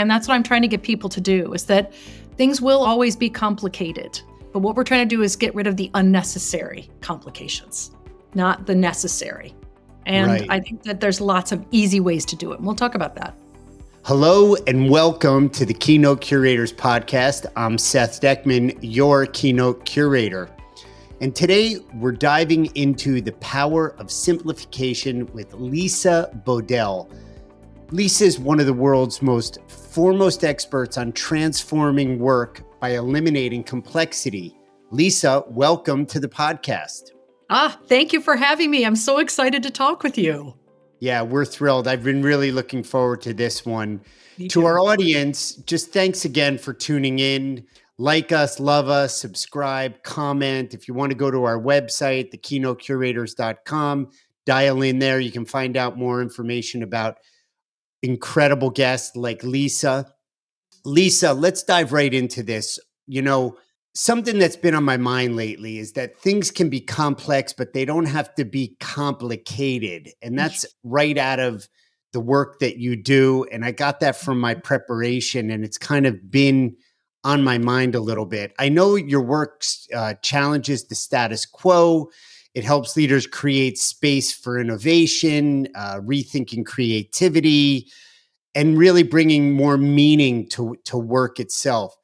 And that's what I'm trying to get people to do, is that things will always be complicated. But what we're trying to do is get rid of the unnecessary complications, not the necessary. And Right. I think that there's lots of easy ways to do it. And we'll talk about that. Hello and welcome to the Keynote Curators Podcast. I'm Seth Deckman, your Keynote Curator. And today we're diving into the power of simplification with Lisa Bodell. Lisa is one of the world's most foremost experts on transforming work by eliminating complexity. Lisa, welcome to the podcast. Thank you for having me. I'm so excited to talk with you. Yeah, we're thrilled. I've been really looking forward to this one. Me To too. our audience, just thanks again for tuning in. Like us, love us, subscribe, comment. If you want to go to our website, thekeynotecurators.com, dial in there. You can find out more information about incredible guests like Lisa. Lisa, let's dive right into this. You know, something that's been on my mind lately is that things can be complex, but they don't have to be complicated. And that's right out of the work that you do. And I got that from my preparation, and it's kind of been on my mind a little bit. I know your work challenges the status quo. It helps leaders create space for innovation, rethinking creativity, and really bringing more meaning to work itself.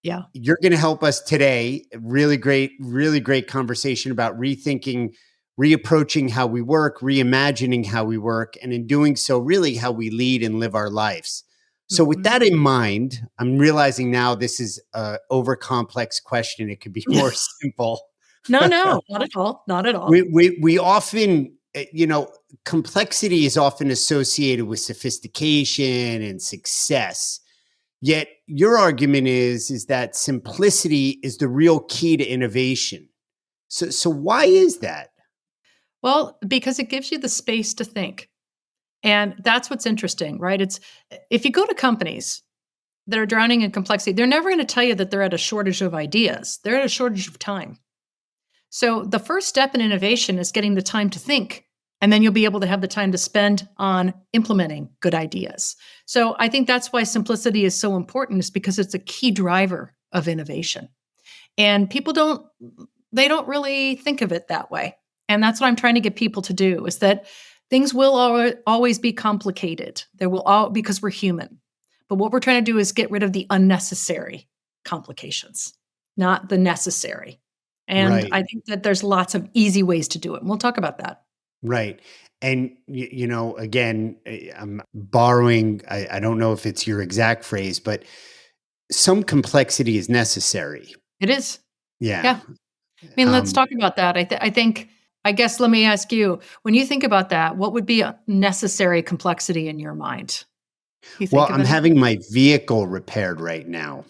Yeah. You're going to help us today. Really great conversation about rethinking, reapproaching how we work, reimagining how we work, and in doing so, really how we lead and live our lives. So with that in mind, I'm realizing now this is an over-complex question. It could be more simple. No, not at all. Not at all. We often, complexity is often associated with sophistication and success. Yet your argument is that simplicity is the real key to innovation. So why is that? Well, because it gives you the space to think. And that's what's interesting, right? It's if you go to companies that are drowning in complexity, they're never going to tell you that they're at a shortage of ideas. They're at a shortage of time. So the first step in innovation is getting the time to think, and then you'll be able to have the time to spend on implementing good ideas. So I think that's why simplicity is so important, is because it's a key driver of innovation. And people don't really think of it that way. And that's what I'm trying to get people to do, is that things will always be complicated. Because we're human. But what we're trying to do is get rid of the unnecessary complications, not the necessary. And Right. I think that there's lots of easy ways to do it. And we'll talk about that. Right. And, again, I'm borrowing, I don't know if it's your exact phrase, but some complexity is necessary. It is. Yeah. Yeah. I mean, let's talk about that. I guess, let me ask you, when you think about that, what would be a necessary complexity in your mind? You think Well, of I'm it? having my vehicle repaired right now,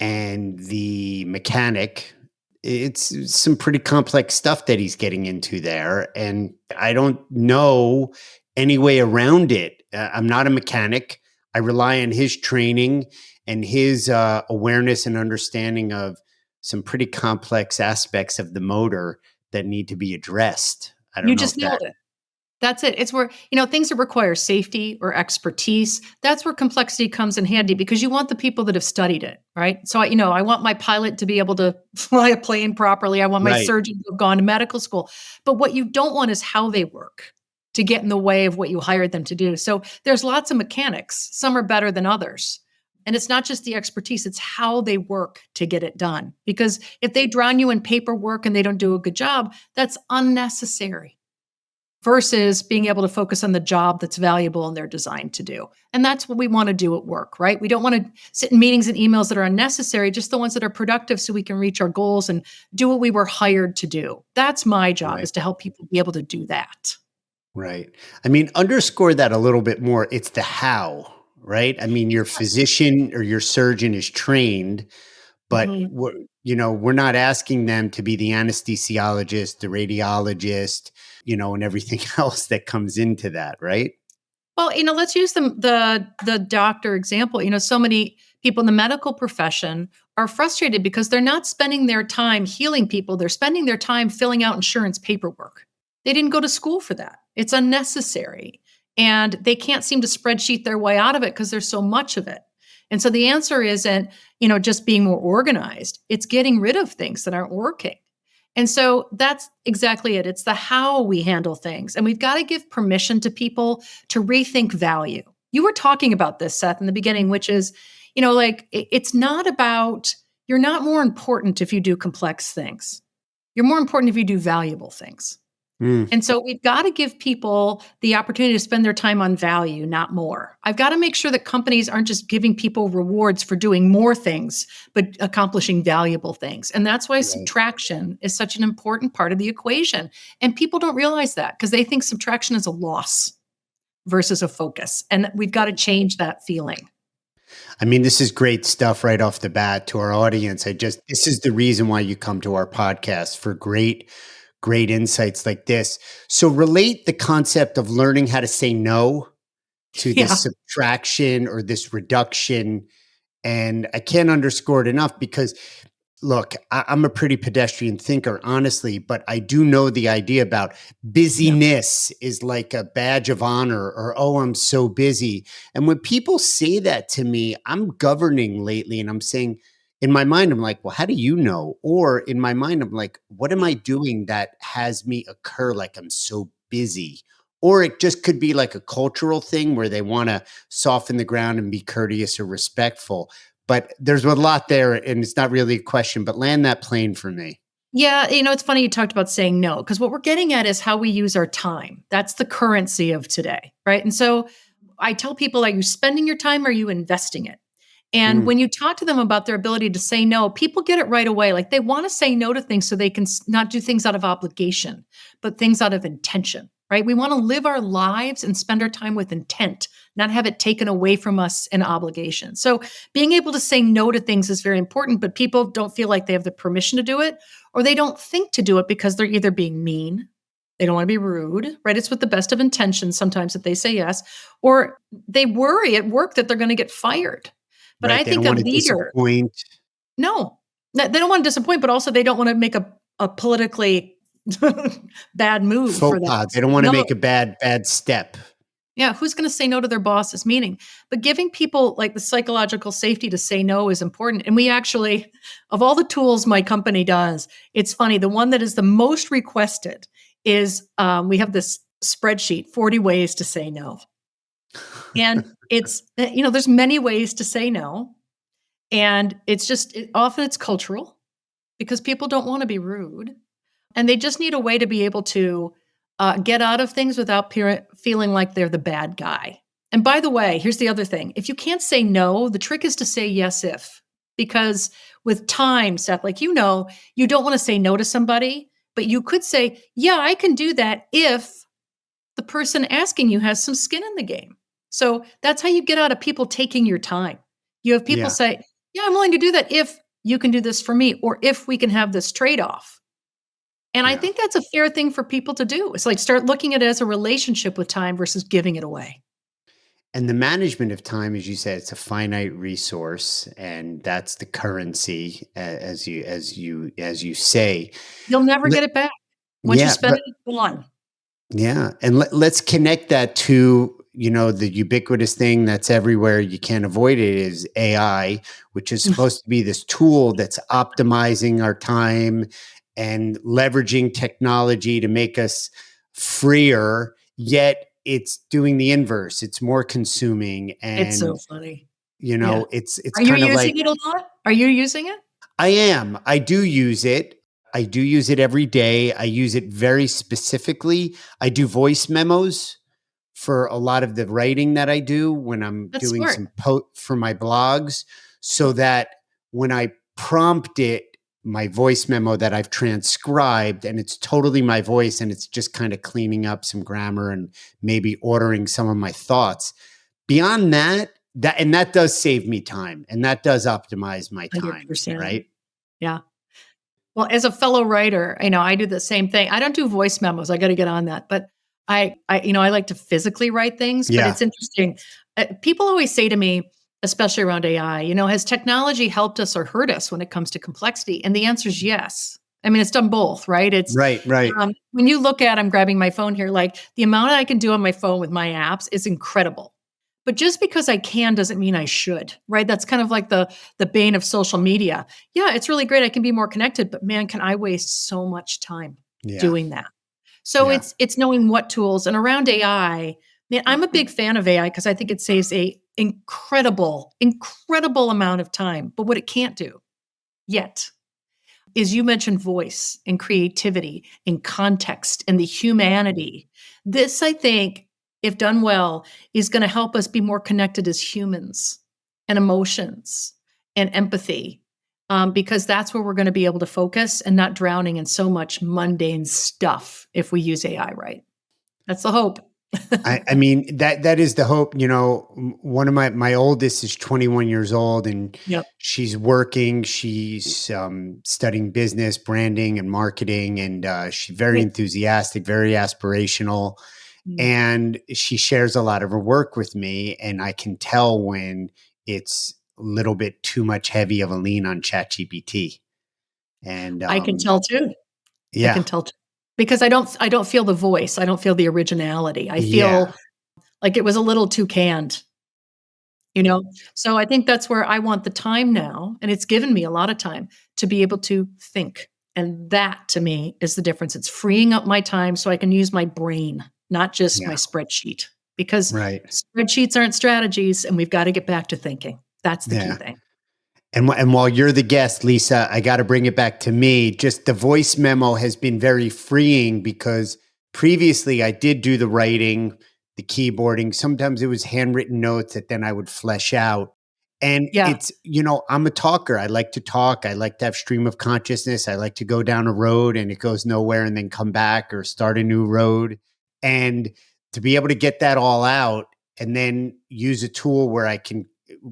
and the mechanic, it's some pretty complex stuff that he's getting into there, and I don't know any way around it. I'm not a mechanic. I rely on his training and his awareness and understanding of some pretty complex aspects of the motor that need to be addressed. I don't You know just if nailed it. That's it. It's where, things that require safety or expertise, that's where complexity comes in handy, because you want the people that have studied it, right? So, I want my pilot to be able to fly a plane properly. I want my Right. surgeon to have gone to medical school. But what you don't want is how they work to get in the way of what you hired them to do. So there's lots of mechanics. Some are better than others. And it's not just the expertise, it's how they work to get it done. Because if they drown you in paperwork and they don't do a good job, that's unnecessary, versus being able to focus on the job that's valuable and they're designed to do. And that's what we want to do at work, right? We don't want to sit in meetings and emails that are unnecessary, just the ones that are productive so we can reach our goals and do what we were hired to do. That's my job, Right. is to help people be able to do that. Right. I mean, underscore that a little bit more. It's the how, right? I mean, your physician or your surgeon is trained, but Mhm. we're not asking them to be the anesthesiologist, the radiologist, and everything else that comes into that, right? Well, let's use the doctor example. So many people in the medical profession are frustrated because they're not spending their time healing people. They're spending their time filling out insurance paperwork. They didn't go to school for that. It's unnecessary. And they can't seem to spreadsheet their way out of it because there's so much of it. And so the answer isn't, just being more organized. It's getting rid of things that aren't working. And so that's exactly it. It's the how we handle things. And we've got to give permission to people to rethink value. You were talking about this, Seth, in the beginning, which is, it's not about, you're not more important if you do complex things. You're more important if you do valuable things. And so we've got to give people the opportunity to spend their time on value, not more. I've got to make sure that companies aren't just giving people rewards for doing more things, but accomplishing valuable things. And that's why subtraction is such an important part of the equation. And people don't realize that because they think subtraction is a loss versus a focus. And we've got to change that feeling. I mean, this is great stuff right off the bat to our audience. This is the reason why you come to our podcast, for great insights like this. So relate the concept of learning how to say no to this subtraction or this reduction. And I can't underscore it enough because, look, I'm a pretty pedestrian thinker, honestly, but I do know the idea about busyness is like a badge of honor, or, oh, I'm so busy. And when people say that to me, I'm governing lately and I'm saying, in my mind, I'm like, well, how do you know? Or in my mind, I'm like, what am I doing that has me occur like I'm so busy? Or it just could be like a cultural thing where they want to soften the ground and be courteous or respectful. But there's a lot there, and it's not really a question, but land that plane for me. Yeah, it's funny you talked about saying no, because what we're getting at is how we use our time. That's the currency of today, right? And so I tell people, are you spending your time or are you investing it? And when you talk to them about their ability to say no, people get it right away. Like they want to say no to things so they can not do things out of obligation, but things out of intention, right? We want to live our lives and spend our time with intent, not have it taken away from us in obligation. So being able to say no to things is very important, but people don't feel like they have the permission to do it, or they don't think to do it because they're either being mean, they don't want to be rude, right? It's with the best of intentions sometimes that they say yes, or they worry at work that they're going to get fired. But I think a leader, no, they don't want to disappoint, but also they don't want to make a politically bad move for that. They don't want to make a bad step. Yeah, who's going to say no to their boss's meeting? But giving people like the psychological safety to say no is important. And we actually, of all the tools my company does, it's funny, the one that is the most requested is we have this spreadsheet, 40 ways to say no. And it's, there's many ways to say no. And it's just, often it's cultural because people don't want to be rude. And they just need a way to be able to get out of things without feeling like they're the bad guy. And by the way, here's the other thing. If you can't say no, the trick is to say yes if. Because with time, Seth, like you don't want to say no to somebody, but you could say, yeah, I can do that if the person asking you has some skin in the game. So that's how you get out of people taking your time. You have people say, yeah, I'm willing to do that if you can do this for me, or if we can have this trade-off. And I think that's a fair thing for people to do. It's like start looking at it as a relationship with time versus giving it away. And the management of time, as you said, it's a finite resource, and that's the currency, as you say. You'll never get it back. Once you spend it, it's gone. Yeah, and let's connect that to the ubiquitous thing that's everywhere. You can't avoid it. Is AI, which is supposed to be this tool that's optimizing our time and leveraging technology to make us freer, yet it's doing the inverse. It's more consuming. And it's so funny. It's Are you using it a lot? Are you using it? I am. I do use it. I do use it every day. I use it very specifically. I do voice memos for a lot of the writing that I do when I'm doing some for my blogs, so that when I prompt it, my voice memo that I've transcribed, and it's totally my voice, and it's just kind of cleaning up some grammar and maybe ordering some of my thoughts. Beyond that does save me time, and that does optimize my time, 100%. Right? Yeah. Well, as a fellow writer, I do the same thing. I don't do voice memos. I got to get on that, but I like to physically write things. But it's interesting. People always say to me, especially around AI, has technology helped us or hurt us when it comes to complexity? And the answer is yes. I mean, it's done both, right? It's right. When you look at, I'm grabbing my phone here, like the amount I can do on my phone with my apps is incredible. But just because I can doesn't mean I should, right? That's kind of like the bane of social media. Yeah, it's really great. I can be more connected, but man, can I waste so much time Yeah. doing that? So Yeah. it's knowing what tools and around AI. Man, I'm a big fan of AI because I think it saves a incredible amount of time. But what it can't do yet is you mentioned voice and creativity and context and the humanity. This, I think, if done well, is going to help us be more connected as humans and emotions and empathy, because that's where we're going to be able to focus and not drowning in so much mundane stuff if we use AI right. That's the hope. I mean, that is the hope. One of my oldest is 21 years old, and Yep. she's working. She's studying business, branding, and marketing, and she's very Great. enthusiastic, very aspirational, Mm. and she shares a lot of her work with me. And I can tell when it's a little bit too much heavy of a lean on ChatGPT. And I can tell too. I yeah, can tell too. Because I don't feel the voice. I don't feel the originality. I yeah, feel like it was a little too canned, you know? So I think that's where I want the time now, and it's given me a lot of time to be able to think. And that to me is the difference. It's freeing up my time so I can use my brain, not just my yeah, spreadsheet. Because right, spreadsheets aren't strategies, and we've got to get back to thinking. That's the key yeah. thing. And while you're the guest, Lisa, I got to bring it back to me. Just the voice memo has been very freeing because previously I did do the writing, the keyboarding. Sometimes it was handwritten notes that then I would flesh out. And Yeah. I'm a talker. I like to talk. I like to have stream of consciousness. I like to go down a road and it goes nowhere and then come back or start a new road. And to be able to get that all out and then use a tool where I can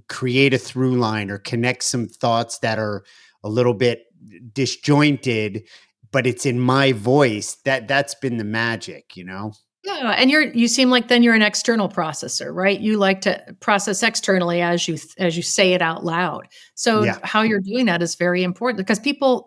create a through line or connect some thoughts that are a little bit disjointed, but it's in my voice. That's been the magic. Yeah, and you seem like then you're an external processor, right? You like to process externally as you say it out loud. So Yeah. how you're doing that is very important because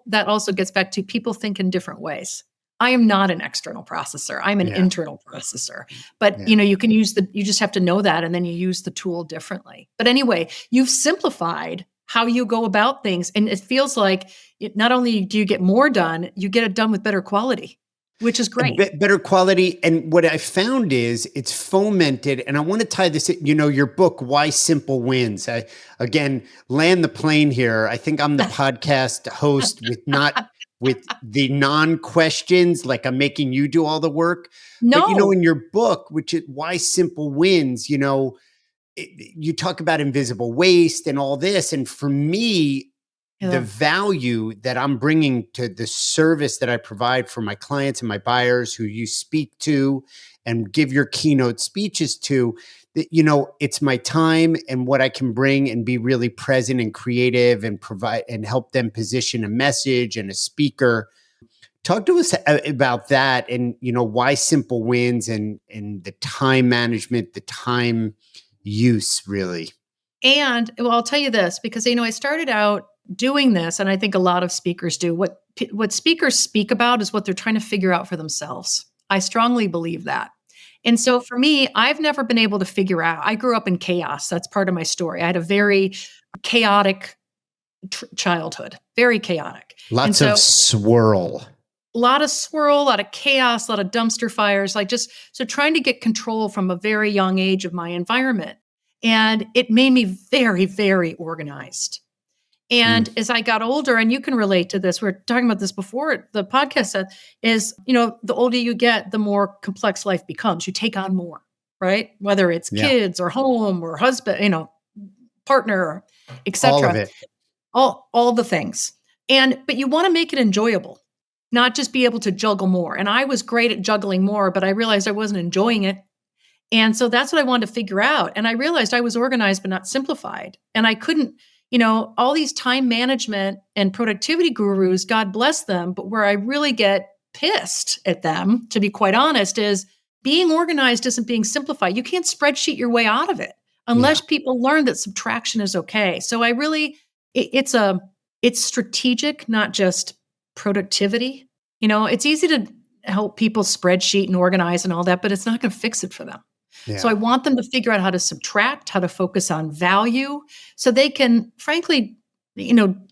that also gets back to people think in different ways. I am not an external processor. I'm an Yeah. internal processor. But Yeah. you just have to know that and then you use the tool differently. But anyway, you've simplified how you go about things and it feels like not only do you get more done, you get it done with better quality, which is great. Better quality. And what I found is it's fomented. And I want to tie this, your book, Why Simple Wins. Again, land the plane here. I think I'm the podcast host with the non-questions, like I'm making you do all the work. But, No. in your book, which is Why Simple Wins, you talk about invisible waste and all this. And for me, the Yeah. value that I'm bringing to the service that I provide for my clients and my buyers who you speak to and give your keynote speeches to, that, it's my time and what I can bring and be really present and creative and provide and help them position a message and a speaker. Talk to us about that and, why simple wins and the time management, the time use really. And well, I'll tell you this because I started out doing this, and I think a lot of speakers do. What speakers speak about is what they're trying to figure out for themselves. I strongly believe that. And so for me, I've never been able to figure out. I grew up in chaos. That's part of my story. I had a very chaotic childhood, very chaotic. And Lots of so swirl. a lot of swirl, a lot of chaos, a lot of dumpster fires, so trying to get control from a very young age of my environment. And it made me very, very organized. Mm, And as I got older, and you can relate to this, we were talking about this before the podcast said, is, the older you get, the more complex life becomes. You take on more, right? Whether it's yeah, kids or home or husband, partner, all of etc. it. All the things. But you want to make it enjoyable, not just be able to juggle more. And I was great at juggling more, but I realized I wasn't enjoying it. And so that's what I wanted to figure out. And I realized I was organized, but not simplified. And I couldn't, all these time management and productivity gurus, God bless them. But where I really get pissed at them, to be quite honest, is being organized isn't being simplified. You can't spreadsheet your way out of it Yeah, unless people learn that subtraction is okay. So I really, it's strategic, not just productivity. It's easy to help people spreadsheet and organize and all that, but it's not going to fix it for them. So I Yeah. want them to figure out how to subtract, how to focus on value so they can, frankly,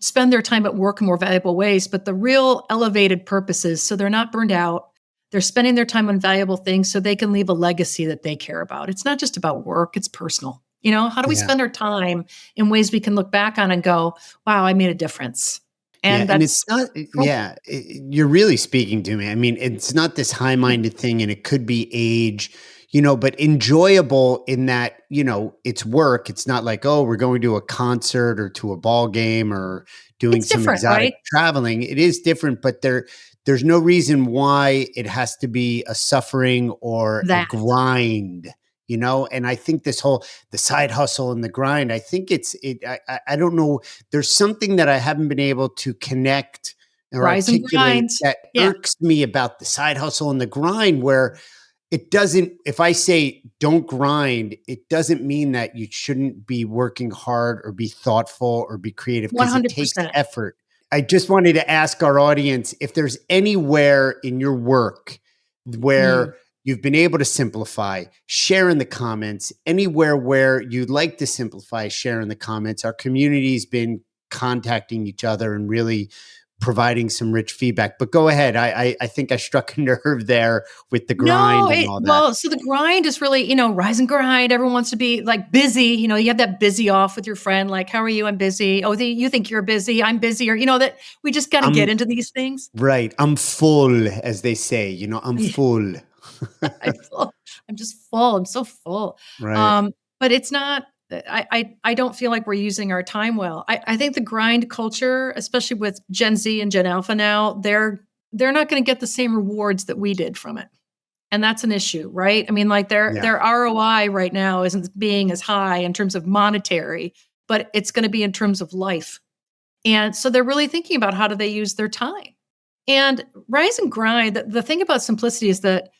spend their time at work in more valuable ways. But the real elevated purposes, so they're not burned out. They're spending their time on valuable things so they can leave a legacy that they care about. It's not just about work, it's personal. How do we Yeah. spend our time in ways we can look back on and go, wow, I made a difference? Yeah, And and it's that's not you're really speaking to me. I mean, it's not this high-minded thing and it could be age, but enjoyable in that, it's work. It's not like, oh, we're going to a concert or to a ball game or doing it's some different, exotic right? traveling. It is different, but there's no reason why it has to be a suffering or a That grind, and I think the side hustle and the grind, I think I don't know, there's something that I haven't been able to connect or rise and articulate grind. that Yeah, irks me about the side hustle and the grind, where it doesn't, if I say don't grind, it doesn't mean that you shouldn't be working hard or be thoughtful or be creative, because it takes 100%. effort. I just wanted to ask our audience if there's anywhere in your work Mm. where you've been able to simplify. Share in the comments. Anywhere where you'd like to simplify, share in the comments. Our community's been contacting each other and really providing some rich feedback. But go ahead. I think I struck a nerve there with the No, grind and all that. well, so the grind is really, rise and grind. Everyone wants to be like busy. You have that busy off with your friend, like, how are you? I'm busy. Oh, you think you're busy. I'm busy. Or, that we just got to get I'm into these things. right. I'm full, as they say, I'm Yeah, full. I'm full. I'm just full. I'm so full. Right. But it's not, I don't feel like we're using our time well. I think the grind culture, especially with Gen Z and Gen Alpha now, they're not going to get the same rewards that we did from it. And that's an issue, right? I mean, like Yeah. their ROI right now isn't being as high in terms of monetary, but it's going to be in terms of life. And so they're really thinking about how do they use their time. And rise and grind, the thing about simplicity is that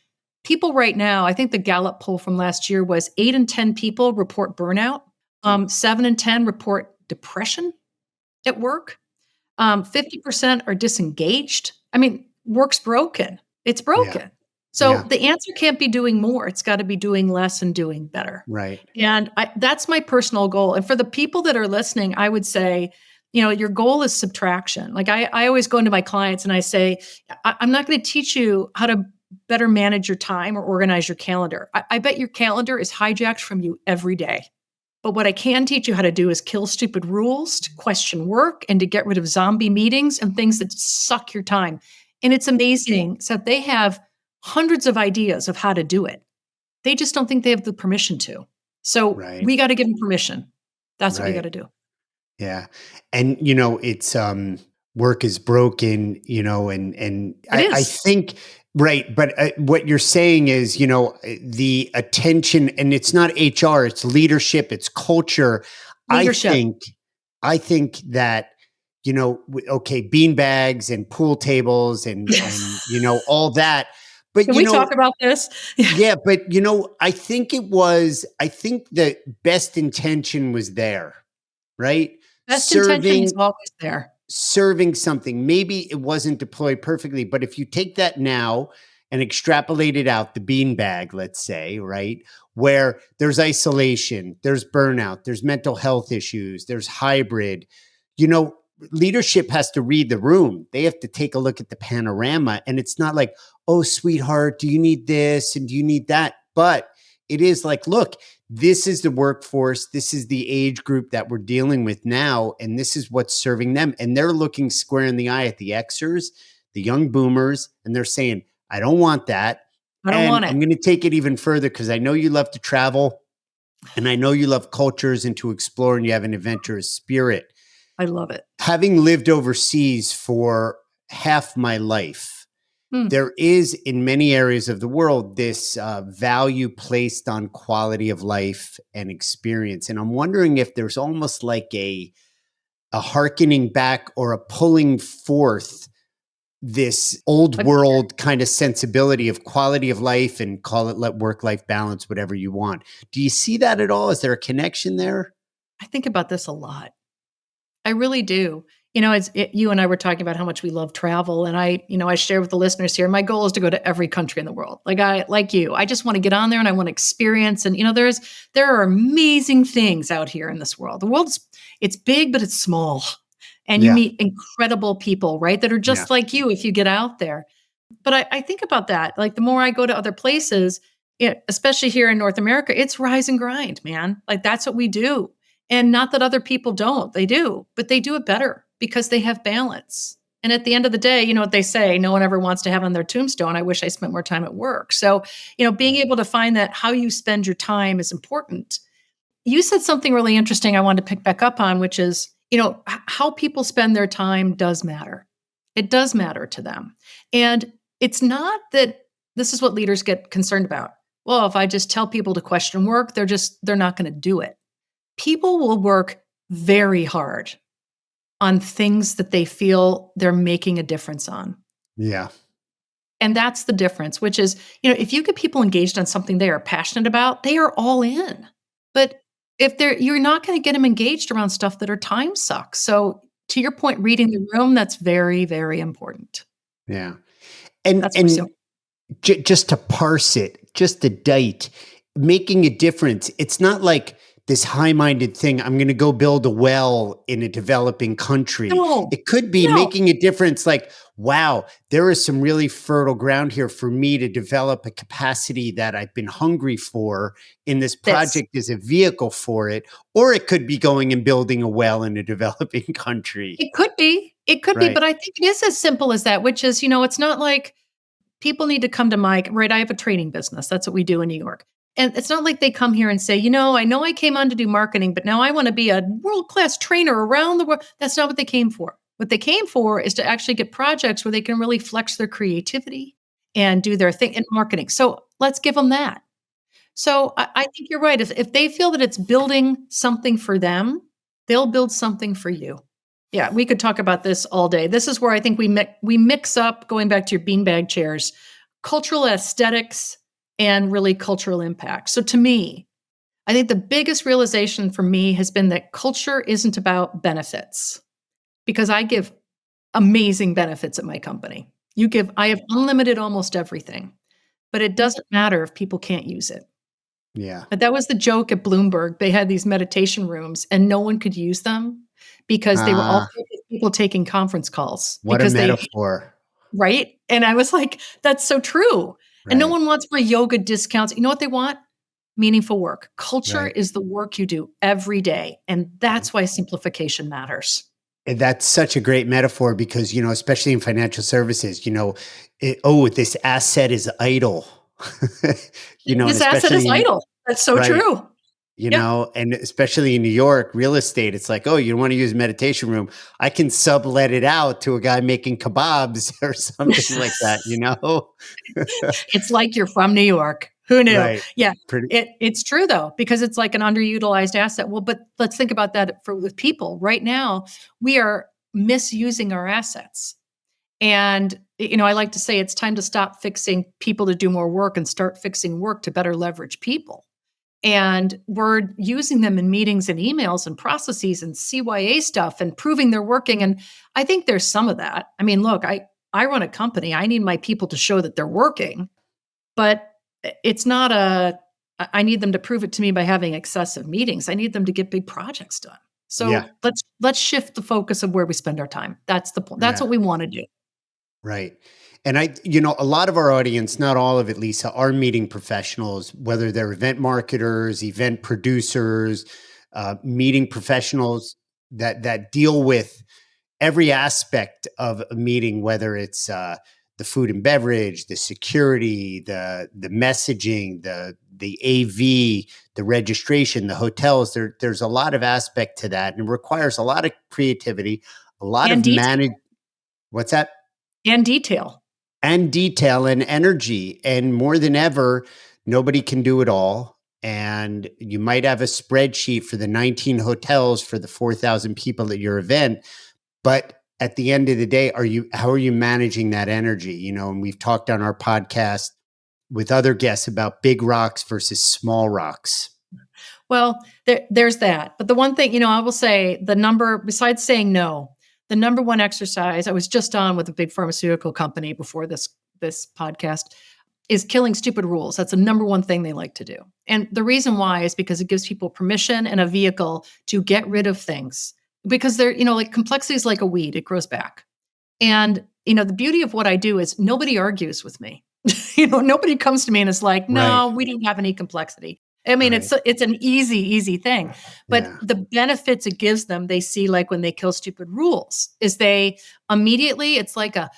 people right now, I think the Gallup poll from last year was 8 in 10 people report burnout. 7 in 10 report depression at work. 50% are disengaged. I mean, work's broken. It's Yeah. broken. So Yeah. the answer can't be doing more. It's got to be doing less and doing better. Right. And that's my personal goal. And for the people that are listening, I would say, your goal is subtraction. Like I always go into my clients and I say, I'm not going to teach you how to better manage your time or organize your calendar. I bet your calendar is hijacked from you every day. But what I can teach you how to do is kill stupid rules, to question work, and to get rid of zombie meetings and things that suck your time. And it's amazing. So they have hundreds of ideas of how to do it. They just don't think they have the permission to. So Right. we got to give them permission. That's what we got Right. to do. Yeah. And it's work is broken, and It I is think right, but what you're saying is, the attention, and it's not HR, it's leadership, it's culture. I leadership. think I think that okay, bean bags and pool tables and Yes. all that. But Can we talk about this? yeah, but I think the best intention was there, right? Best intention is Serving always there. serving something. Maybe it wasn't deployed perfectly, but if you take that now and extrapolate it out, the beanbag, let's say, right, where there's isolation, there's burnout, there's mental health issues, there's hybrid, you know, leadership has to read the room. They have to take a look at the panorama. And it's not like, oh, sweetheart, do you need this and do you need that? But it is like, look, this is the workforce. This is the age group that we're dealing with now. And this is what's serving them. And they're looking square in the eye at the Xers, the young boomers, and they're saying, I don't want that. I don't And want it. I'm going to take it even further because I know you love to travel and I know you love cultures and to explore and you have an adventurous spirit. I love it. Having lived overseas for half my life, there is in many areas of the world this value placed on quality of life and experience. And I'm wondering if there's almost like a hearkening back or a pulling forth this old world kind of sensibility of quality of life, and call it work-life balance, whatever you want. Do you see that at all? Is there a connection there? I think about this a lot. I really do. you and I were talking about how much we love travel. And I share with the listeners here, my goal is to go to every country in the world. Like you, I just want to get on there and I want to experience. And, there are amazing things out here in this world. It's big, but it's small. And you Yeah. meet incredible people, right? That are Yeah. just like you if you get out there. But I think about that. Like the more I go to other places, especially here in North America, it's rise and grind, man. Like that's what we do. And not that other people don't, they do, but they do it better because they have balance. And at the end of the day, you know what they say, no one ever wants to have on their tombstone, I wish I spent more time at work. So, being able to find that how you spend your time is important. You said something really interesting I wanted to pick back up on, which is, how people spend their time does matter. It does matter to them. And it's not that this is what leaders get concerned about. Well, if I just tell people to question work, they're not going to do it. People will work very hard on things that they feel they're making a difference on. Yeah. And that's the difference, which is, if you get people engaged on something they are passionate about, they are all in. But you're not going to get them engaged around stuff that are time sucks. So to your point, reading the room, that's very, very important. Yeah. And That's just to parse it, just the date, making a difference. It's not like this high-minded thing. I'm going to go build a well in a developing country. No, It could be no. making a difference. Like, wow, there is some really fertile ground here for me to develop a capacity that I've been hungry for in this project as a vehicle for it. Or it could be going and building a well in a developing country. It could be. It could be, but I think it is as simple as that, which is, it's not like people need to come to right? I have a training business. That's what we do in New York. And it's not like they come here and say, I know I came on to do marketing, but now I want to be a world-class trainer around the world. That's not what they came for. What they came for is to actually get projects where they can really flex their creativity and do their thing in marketing. So let's give them that. So I think you're right. If they feel that it's building something for them, they'll build something for you. Yeah, we could talk about this all day. This is where I think we mix up, going back to your beanbag chairs, cultural aesthetics and really cultural impact. So to me, I think the biggest realization for me has been that culture isn't about benefits, because I give amazing benefits at my company. I have unlimited almost everything, but it doesn't matter if people can't use it. Yeah. But that was the joke at Bloomberg. They had these meditation rooms and no one could use them because they were all people taking conference calls. What a metaphor. Right? And I was like, that's so true. Right. And no one wants free yoga discounts. You know what they want? Meaningful work. Culture is the work you do every day. And that's why simplification matters. And that's such a great metaphor because, especially in financial services, this asset is idle. This asset is idle. That's so true. And especially in New York, real estate, it's like, oh, you want to use a meditation room? I can sublet it out to a guy making kebabs or something like that, It's like you're from New York. Who knew? Right. Yeah. It's true though, because it's like an underutilized asset. Well, but let's think about that with people. Right now, we are misusing our assets. And, I like to say it's time to stop fixing people to do more work and start fixing work to better leverage people. And we're using them in meetings and emails and processes and CYA stuff and proving they're working. And I think there's some of that. I mean, look, I run a company. I need my people to show that they're working, but it's not I need them to prove it to me by having excessive meetings. I need them to get big projects done. So let's shift the focus of where we spend our time. That's the point. That's what we want to do. Right. And a lot of our audience, not all of it, Lisa, are meeting professionals, whether they're event marketers, event producers, meeting professionals that deal with every aspect of a meeting, whether it's the food and beverage, the security, the messaging, the AV, the registration, the hotels. There's a lot of aspect to that, and it requires a lot of creativity, a lot of What's that? And detail. And detail and energy. And more than ever, nobody can do it all. And you might have a spreadsheet for the 19 hotels for the 4,000 people at your event. But at the end of the day, how are you managing that energy? And we've talked on our podcast with other guests about big rocks versus small rocks. Well, there's that. But the one thing, I will say the number, besides saying no, the number one exercise, I was just on with a big pharmaceutical company before this podcast, is killing stupid rules. That's the number one thing they like to do. And the reason why is because it gives people permission and a vehicle to get rid of things. Because they're, like complexity is like a weed, it grows back. And, the beauty of what I do is nobody argues with me. Nobody comes to me and is like, no, we don't have any complexity. I mean, it's an easy thing. But the benefits it gives them, they see like when they kill stupid rules, is they immediately, it's like a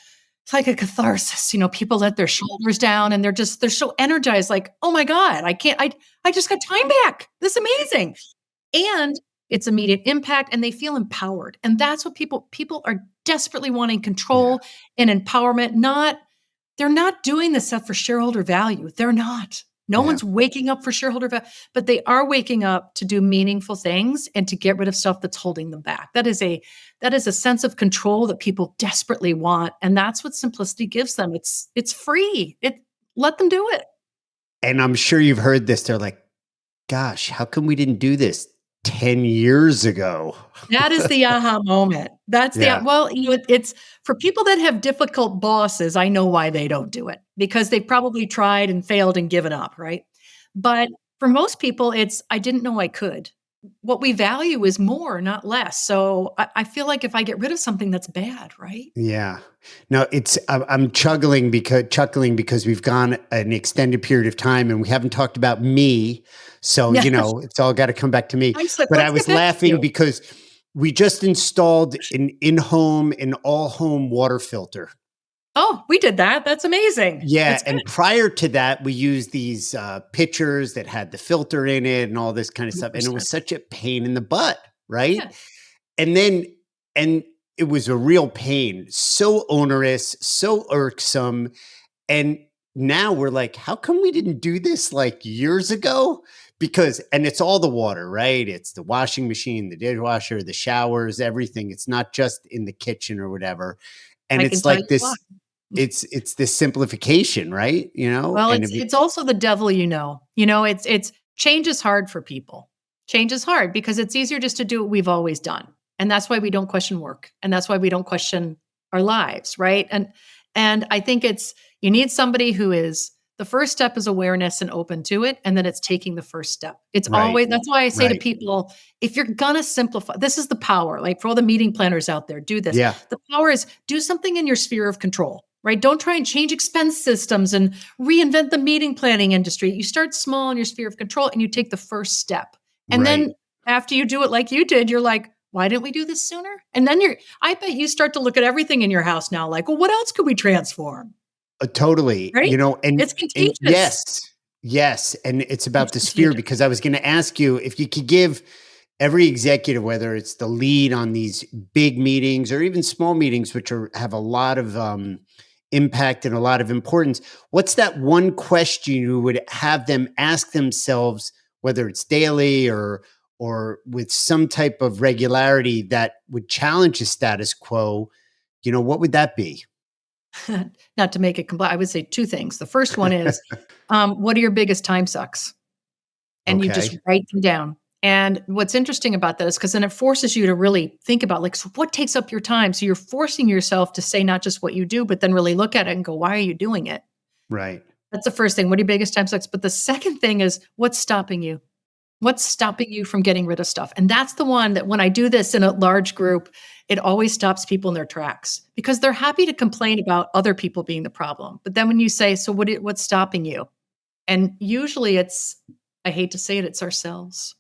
catharsis. People let their shoulders down and they're so energized, like, oh my God, I just got time back. This is amazing. And it's immediate impact and they feel empowered. And that's what people are desperately wanting control and empowerment. They're not doing this stuff for shareholder value. They're not. No one's waking up for shareholder value, but they are waking up to do meaningful things and to get rid of stuff that's holding them back. That is a sense of control that people desperately want. And that's what simplicity gives them. It's free. Let them do it. And I'm sure you've heard this. They're like, gosh, how come we didn't do this 10 years ago? That is the aha moment. That's it's for people that have difficult bosses. I know why they don't do it, because they probably tried and failed and given up. Right. But for most people, I didn't know I could. What we value is more, not less. So I feel like if I get rid of something, that's bad. Right. Yeah. No, I'm chuckling because we've gone an extended period of time and we haven't talked about me. So, it's all got to come back to me. But I was laughing because we just installed an in-home and all-home water filter. Oh, we did that. That's amazing. Yeah. And prior to that, we used these pitchers that had the filter in it and all this kind of stuff. 100%. And it was such a pain in the butt. Right. Yeah. And it was a real pain, so onerous, so irksome. And now we're like, how come we didn't do this like years ago? And it's all the water, right? It's the washing machine, the dishwasher, the showers, everything. It's not just in the kitchen or whatever. And it's like this, it's this simplification, right? Well, it's also the devil, it's change is hard for people. Change is hard because it's easier just to do what we've always done. And that's why we don't question work. And that's why we don't question our lives. Right. And I think you need somebody who is, the first step is awareness and open to it. And then it's taking the first step. It's always, that's why I say to people, if you're going to simplify, this is the power, like for all the meeting planners out there, do this. Yeah. The power is do something in your sphere of control, right? Don't try and change expense systems and reinvent the meeting planning industry. You start small in your sphere of control and you take the first step. And then after you do it like you did, you're like, why didn't we do this sooner? And then I bet you start to look at everything in your house now, like, well, what else could we transform? Totally. Right? And it's contagious. Yes. And it's about the sphere, because I was going to ask you if you could give every executive, whether it's the lead on these big meetings or even small meetings, which have a lot of impact and a lot of importance, what's that one question you would have them ask themselves, whether it's daily or with some type of regularity that would challenge the status quo? What would that be? Not to make it complex, I would say two things. The first one is, what are your biggest time sucks? And you just write them down. And what's interesting about that is because then it forces you to really think about, like, so what takes up your time? So you're forcing yourself to say not just what you do, but then really look at it and go, why are you doing it? Right. That's the first thing. What are your biggest time sucks? But the second thing is, what's stopping you? What's stopping you from getting rid of stuff? And that's the one that when I do this in a large group, it always stops people in their tracks because they're happy to complain about other people being the problem. But then when you say, so what's stopping you? And usually I hate to say it, it's ourselves.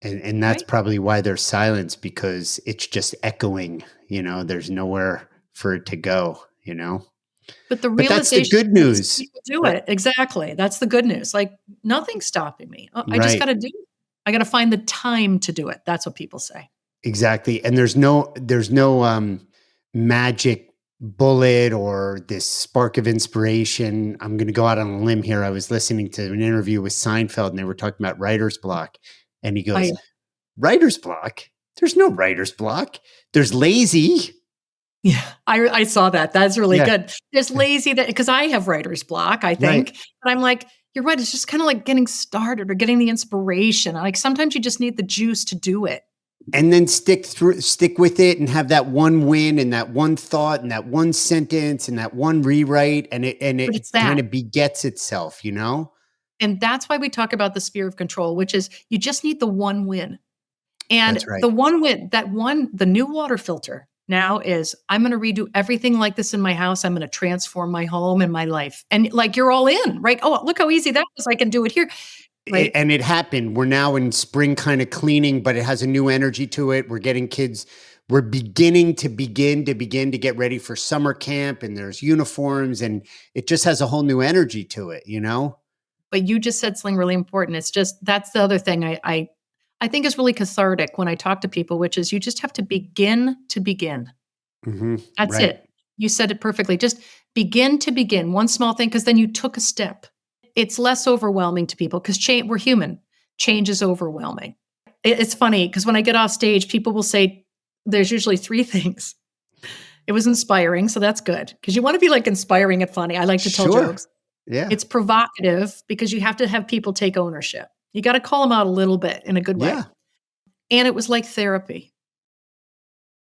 And that's probably why there's silence, because it's just echoing, there's nowhere for it to go, But the realization, that's the good news. People do it. Exactly. That's the good news. Like, nothing's stopping me. I just got to do it. I got to find the time to do it. That's what people say. Exactly. And there's no magic bullet or this spark of inspiration. I'm going to go out on a limb here. I was listening to an interview with Seinfeld and they were talking about writer's block. And he goes, writer's block? There's no writer's block. There's lazy. Yeah, I saw that. That's really good. There's lazy, because I have writer's block, I think. Right. But I'm like, you're right. It's just kind of like getting started or getting the inspiration. Like sometimes you just need the juice to do it. and then stick with it and have that one win and that one thought and that one sentence and that one rewrite. And But it it's that. kind of begets itself, you know? And that's why we talk about the sphere of control, which is you just need the one win. And That's right. the one win, the new water filter now is I'm going to redo everything like this in my house. I'm going to transform my home and my life. And like you're all in, right? Oh, look how easy that was. I can do it here. Right. And it happened. We're now in spring kind of cleaning, but it has a new energy to it. We're getting kids. We're beginning to get ready for summer camp, and there's uniforms, and it just has a whole new energy to it, you know? But you just said something really important. It's just, that's the other thing I think is really cathartic when I talk to people, which is you just have to begin to begin. Mm-hmm. That's Right. it. You said it perfectly. Just begin to begin one small thing, because then you took a step. It's less overwhelming to people because we're human. Change is overwhelming. It's funny because when I get off stage, people will say, there's usually three things. It was inspiring, so that's good because you want to be like inspiring and funny. I like to tell Sure. jokes. Yeah. It's provocative because you have to have people take ownership. You got to call them out a little bit in a good way. Yeah. And it was like therapy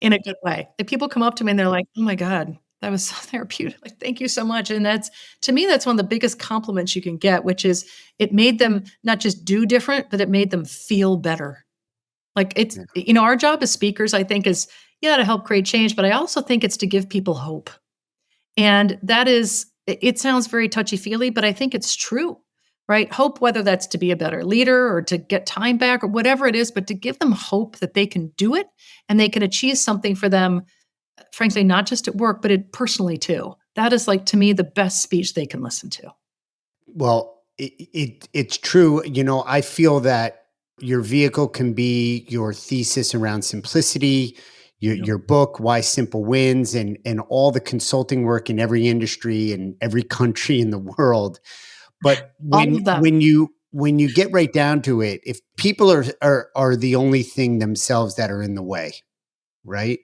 in a good way. If people come up to me and they're like, oh my God, that was so therapeutic. Like, thank you so much. And that's, to me, that's one of the biggest compliments you can get, which is it made them not just do different, but it made them feel better. Like it's, our job as speakers, I think is, to help create change, but I also think it's to give people hope. And that is, it sounds very touchy-feely, but I think it's true, right? Hope, whether that's to be a better leader or to get time back or whatever it is, but to give them hope that they can do it and they can achieve something for them, frankly, not just at work, but personally too. That is, like, to me, the best speech they can listen to. Well, it's true. I feel that your vehicle can be your thesis around simplicity, your book, Why Simple Wins, and all the consulting work in every industry and every country in the world. But when you get right down to it, if people are the only thing themselves that are in the way, right?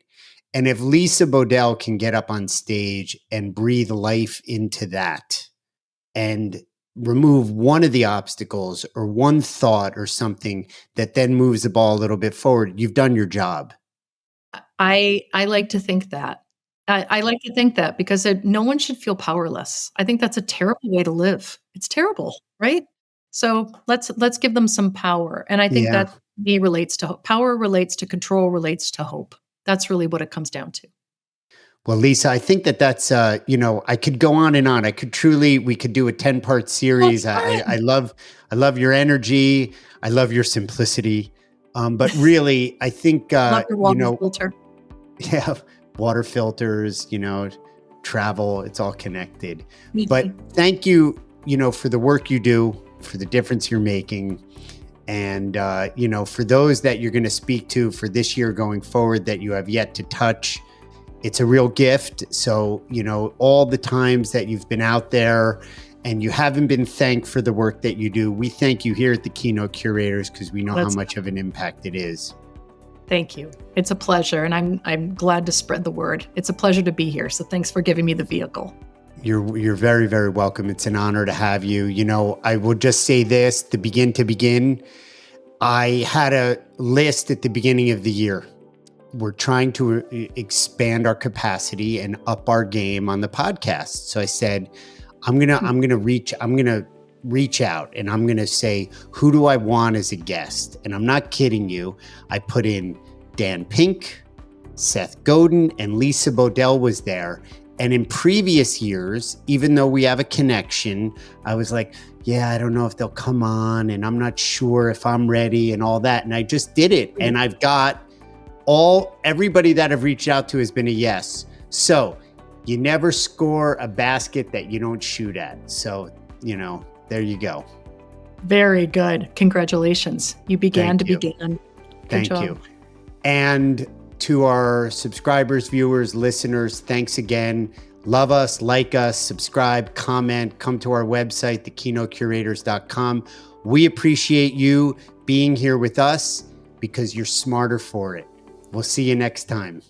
And if Lisa Bodell can get up on stage and breathe life into that and remove one of the obstacles or one thought or something that then moves the ball a little bit forward, you've done your job. I like to think that. I like to think that because no one should feel powerless. I think that's a terrible way to live. It's terrible, right? So let's give them some power. And I think that relates to power, relates to control, relates to hope. That's really what it comes down to. Well, Lisa, I think that's, I could go on and on. We could do a 10-part series. I love your energy. I love your simplicity. But really, I think, love your water filter. Yeah, water filters, travel, it's all connected. But thank you, for the work you do, for the difference you're making. And, for those that you're going to speak to for this year going forward that you have yet to touch, it's a real gift. So, all the times that you've been out there and you haven't been thanked for the work that you do, we thank you here at the Keynote Curators because we know how much of an impact it is. Thank you. It's a pleasure. And I'm glad to spread the word. It's a pleasure to be here. So thanks for giving me the vehicle. You're very, very welcome. It's an honor to have you. I will just say this, to begin, I had a list at the beginning of the year. We're trying to expand our capacity and up our game on the podcast. So I said, I'm going to reach out and I'm going to say, who do I want as a guest? And I'm not kidding you. I put in Dan Pink, Seth Godin, and Lisa Bodell was there. And in previous years, even though we have a connection, I was like, I don't know if they'll come on and I'm not sure if I'm ready and all that. And I just did it. And I've got everybody that I've reached out to has been a yes. So you never score a basket that you don't shoot at. So, there you go. Very good. Congratulations. You began to begin. Thank you. And to our subscribers, viewers, listeners, thanks again. Love us, like us, subscribe, comment, come to our website, thekeynotecurators.com. We appreciate you being here with us because you're smarter for it. We'll see you next time.